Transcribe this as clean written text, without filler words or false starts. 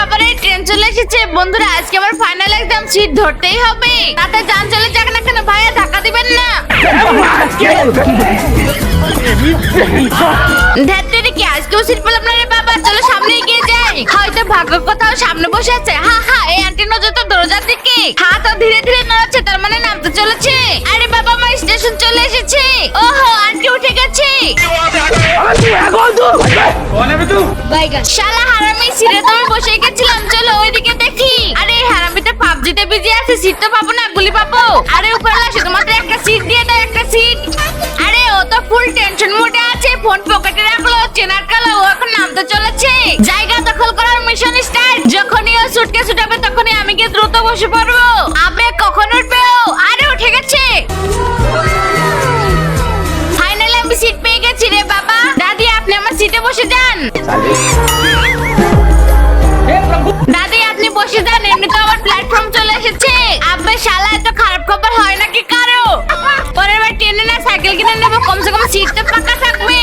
বাবারে ট্রেন চলে এসেছে বন্ধুরা, আজকে আমার ফাইনাল এক্সাম, সিট ধরতেই হবে। তাতে যান চলে যাক না কেন ভাইয়া, ধাক্কা দিবেন না। ধ্যাত্তেরি কি আজকেও সিট পেলাম না রে বাবা, চলো সামনে এগিয়ে যাই। হয়তো ভাগ্য কোথাও সামনে বসে আছে। হা হা, এই আন্টি নজর তো দরজার দিকে, হাত ধীরে ধীরে নড়াচ্ছে, তার মানে নামতে চলেছে। আরে বাবা আমার স্টেশন চলে এসেছে। ওহো আন্টি উঠে গেছে। শালা হারামি, সিটে তো আমি বসে গেছিলাম, চলো ওইদিকে দেখি। আরে এই হারামিটা পাবজিতে বিজি আছে, সিট তো পাবো না, গুলি পাবো। আরে উপরওয়ালা শুধুমাত্র একটা সিট দিয়ে দাও, একটা সিট। আরে ও তো ফুল টেনশন মোডে আছে, ফোন পকেটে রাখলো, চেনার কালো, ও এখন নামতে চলেছে। জায়গা দখল করার মিশন স্টার্ট। যখনই ও সুটকেস উঠাবে তখনই আমি গিয়ে দ্রুত বসে পড়বো। আবে কখন উঠবে ও? আরে উঠে গেছে। ফাইনালি আমি সিট পেয়ে গেছি রে বাবা। দাদি আপনি আমার সিটে বসে যান। দাদি আপনি বসে যান, এমনি তো আমার প্ল্যাটফর্ম চলে এসেছে। আব্বে শালা এত খারাপ খবর হয় নাকি কারো? পরের বার ট্রেনে না সাইকেল কিনে নেবো, কমসে কম সিট তো ফাঁকা থাকবে।